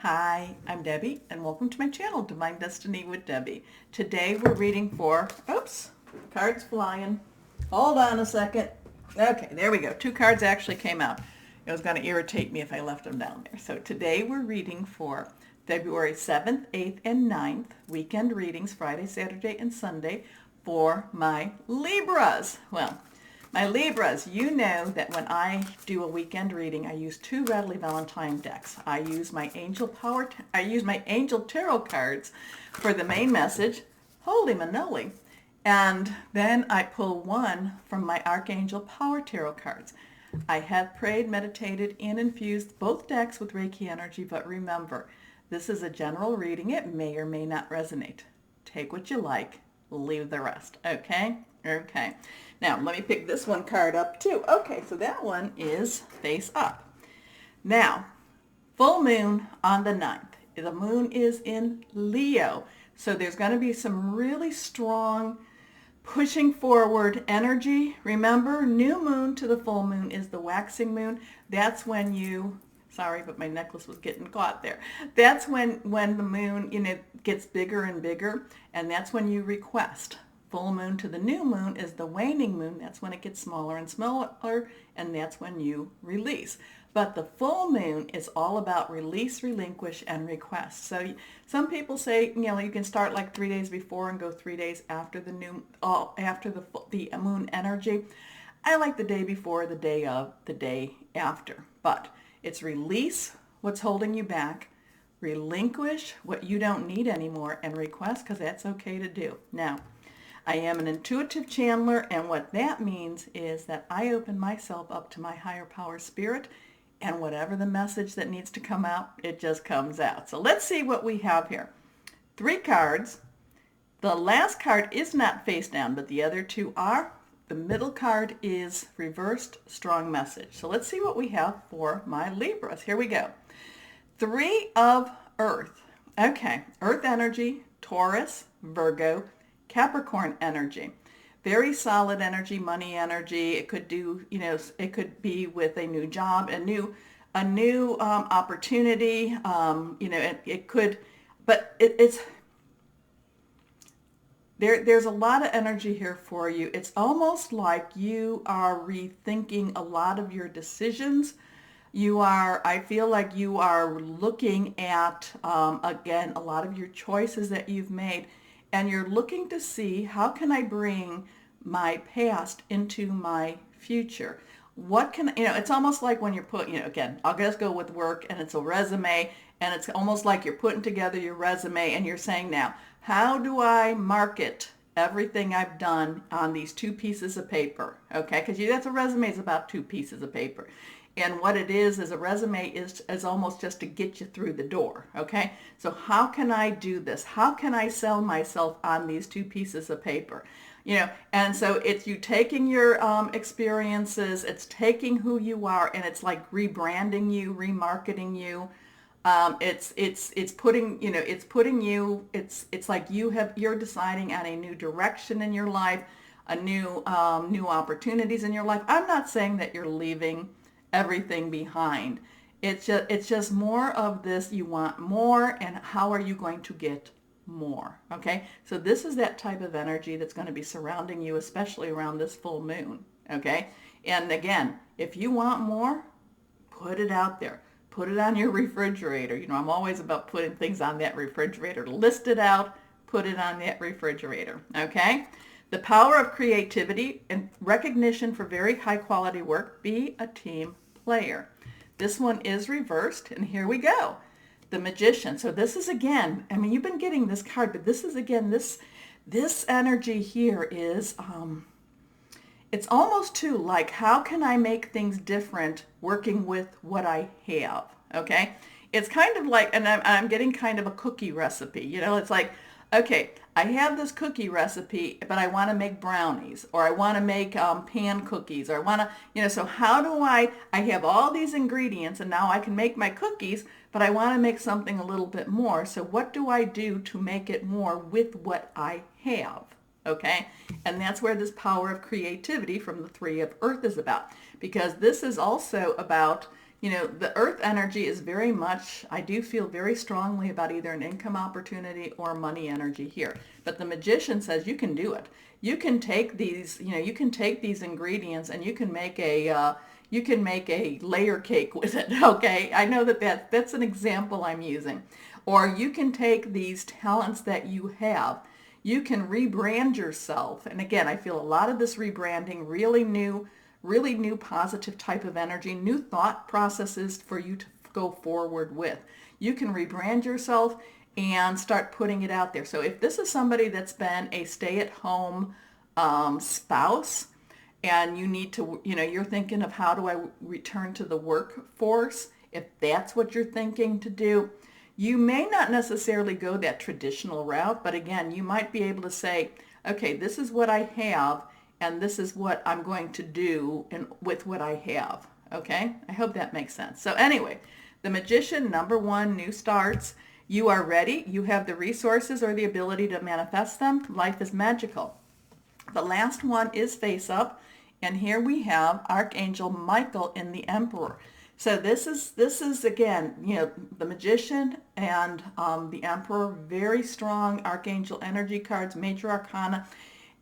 Hi, I'm Debbie, and welcome to my channel, Divine Destiny with Debbie. Today we're reading for, oops, cards flying. Hold on a second. Okay, there we go. Two cards actually came out. It was going to irritate me if I left them down there. So today we're reading for February 7th, 8th, and 9th, weekend readings, Friday, Saturday, and Sunday for my Libras. Well, my Libras, you know that when I do a weekend reading, I use two Radley Valentine decks. I use my Angel Tarot cards for the main message, holy manoli, and then I pull one from my Archangel Power Tarot cards. I have prayed, meditated, and infused both decks with Reiki energy, but remember, this is a general reading. It may or may not resonate. Take what you like, leave the rest, okay? Okay. Now, let me pick this one card up too. Okay, so that one is face up. Now, full moon on the 9th. The moon is in Leo. So there's going to be some really strong pushing forward energy. Remember, new moon to the full moon is the waxing moon. That's when you, sorry, but my necklace was getting caught there. That's when the moon, gets bigger and bigger, and that's when you request. Full moon to the new moon is the waning moon. That's when it gets smaller and smaller, and that's when you release. But the full moon is all about release, relinquish, and request. So some people say, you can start like 3 days before and go 3 days after the the moon energy. I like the day before, the day of, the day after. But it's release what's holding you back, relinquish what you don't need anymore, and request, because that's okay to do. Now, I am an intuitive channeler, and what that means is that I open myself up to my higher power spirit, and whatever the message that needs to come out, it just comes out. So let's see what we have here. 3 cards. The last card is not face down, but the other 2 are. The middle card is reversed strong message. So let's see what we have for my Libras. Here we go. 3 of Earth. Okay, Earth energy, Taurus, Virgo, Capricorn energy. Very solid energy, money energy. It could do, it could be with a new job, a new opportunity. It could, but it's there's a lot of energy here for you. It's almost like you are rethinking a lot of your decisions. I feel like you are looking at, again, a lot of your choices that you've made, and you're looking to see, how can I bring my past into my future? What can, it's almost like when you're again, I'll just go with work, and it's a resume, and it's almost like you're putting together your resume, and you're saying, now, how do I market everything I've done on these 2 pieces of paper? Okay, because that's a resume is about 2 pieces of paper. And what it is a resume is almost just to get you through the door, okay? So how can I do this? How can I sell myself on these 2 pieces of paper? And so it's you taking your experiences, it's taking who you are, and it's like rebranding you, remarketing you. It's putting you, it's like you're deciding on a new direction in your life, a new opportunities in your life. I'm not saying that you're leaving everything behind. It's just more of this. You want more, and how are you going to get more? Okay, so this is that type of energy that's going to be surrounding you, especially around this full moon. Okay, and again, if you want more, put it out there. Put it on your refrigerator. I'm always about putting things on that refrigerator. List it out, put it on that refrigerator. Okay? The power of creativity and recognition for very high quality work. Be a team player. This one is reversed, and here we go. The Magician. So this is, again, you've been getting this card, but this is, again, this energy here is, it's almost too like, how can I make things different working with what I have? Okay? It's kind of like, and I'm getting kind of a cookie recipe. It's like, okay, I have this cookie recipe, but I want to make brownies, or I want to make pan cookies, or I want to, so how do I have all these ingredients, and now I can make my cookies, but I want to make something a little bit more. So what do I do to make it more with what I have? Okay, and that's where this power of creativity from the 3 of Earth is about, because this is also about you know, the earth energy is very much, I do feel very strongly about either an income opportunity or money energy here. But the magician says you can do it. You can take these, you know, you can take these ingredients and you can make a layer cake with it, okay? I know that that's an example I'm using. Or you can take these talents that you have. You can rebrand yourself. And again, I feel a lot of this rebranding, really new positive type of energy, new thought processes for you to go forward with. You can rebrand yourself and start putting it out there. So if this is somebody that's been a stay-at-home spouse, and you need to, you know, you're thinking of how do I return to the workforce, if that's what you're thinking to do, you may not necessarily go that traditional route, but again, you might be able to say, okay, this is what I have, and this is what I'm going to do with what I have. Okay, I hope that makes sense. So anyway, the magician, number one, new starts. You are ready. You have the resources or the ability to manifest them. Life is magical. The last one is face up. And here we have Archangel Michael in the Emperor. So this is again, you know, the magician and the Emperor, very strong Archangel energy cards, major arcana.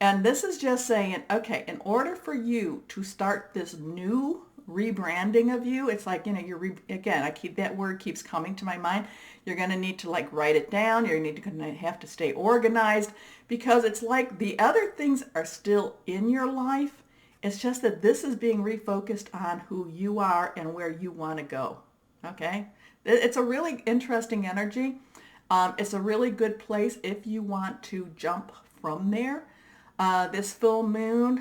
And this is just saying, okay, in order for you to start this new rebranding of you, it's like, you know, again, I keep that word keeps coming to my mind. You're going to need to like write it down. You're going to have to stay organized, because it's like the other things are still in your life. It's just that this is being refocused on who you are and where you want to go. Okay? It's a really interesting energy. It's a really good place if you want to jump from there. This full moon,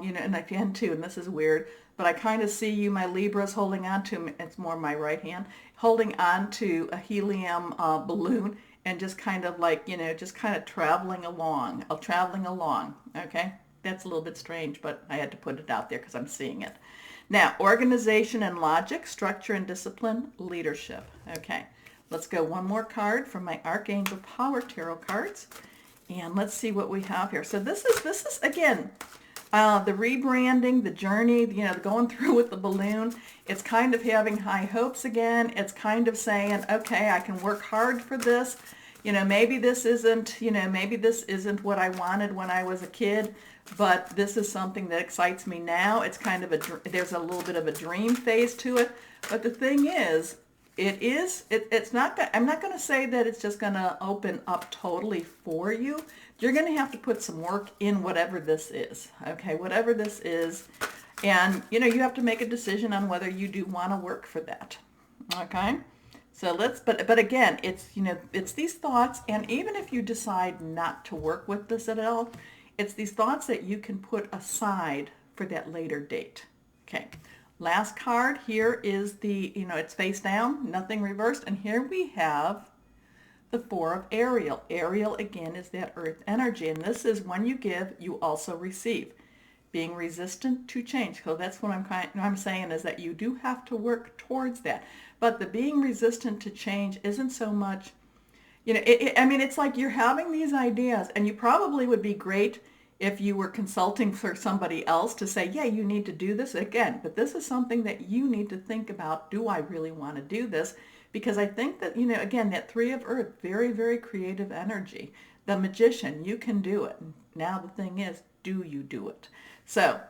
you know, and again too, and this is weird, but I kind of see you, my Libras, holding on to, it's more my right hand, holding on to a helium balloon and just kind of like, you know, just kind of traveling along, okay? That's a little bit strange, but I had to put it out there because I'm seeing it. Now, organization and logic, structure and discipline, leadership. Okay, let's go one more card from my Archangel Power Tarot cards. And let's see what we have here. So this is again, the rebranding, the journey, you know, going through with the balloon. It's kind of having high hopes again. It's kind of saying, okay, I can work hard for this. You know, maybe this isn't, you know, maybe this isn't what I wanted when I was a kid, but this is something that excites me now. It's kind of there's a little bit of a dream phase to it. But the thing is, it's not, I'm not going to say that it's just going to open up totally for you. You're going to have to put some work in whatever this is, okay, whatever this is. And, you know, you have to make a decision on whether you do want to work for that, okay? So but again, it's, you know, it's these thoughts, and even if you decide not to work with this at all, it's these thoughts that you can put aside for that later date, okay? Last card here is the, you know, it's face down, nothing reversed. And here we have the Four of Ariel. Ariel, again, is that earth energy. And this is when you give, you also receive. Being resistant to change. So that's what I'm saying, is that you do have to work towards that. But the being resistant to change isn't so much, you know, I mean, it's like you're having these ideas, and you probably would be great if you were consulting for somebody else to say, yeah, you need to do this again. But this is something that you need to think about. Do I really want to do this? Because I think that, you know, again, that Three of Earth, very, very creative energy. The magician, you can do it. Now the thing is, do you do it? So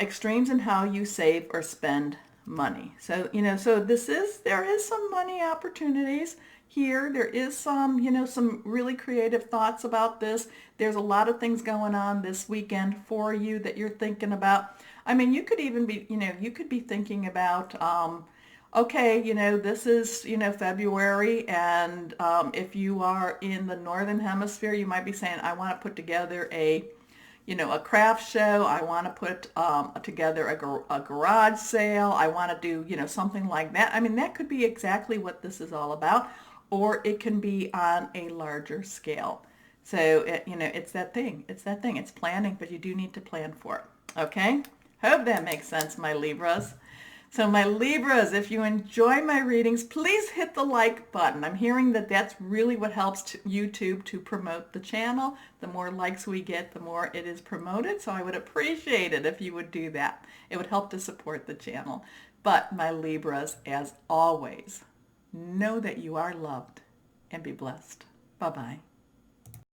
extremes in how you save or spend money. So, you know, so there is some money opportunities here. There is some, you know, some really creative thoughts about this. There's a lot of things going on this weekend for you that you're thinking about. I mean, you could even be, you know, you could be thinking about, okay, you know, this is, you know, February, and if you are in the Northern Hemisphere, you might be saying, I want to put together a, you know, a craft show. I want to put together a garage sale. I want to do, you know, something like that. I mean, that could be exactly what this is all about, or it can be on a larger scale. So, you know, it's that thing. It's that thing. It's planning, but you do need to plan for it. Okay? Hope that makes sense, my Libras. So my Libras, if you enjoy my readings, please hit the like button. I'm hearing that that's really what helps YouTube to promote the channel. The more likes we get, the more it is promoted. So I would appreciate it if you would do that. It would help to support the channel. But my Libras, as always, know that you are loved and be blessed. Bye-bye.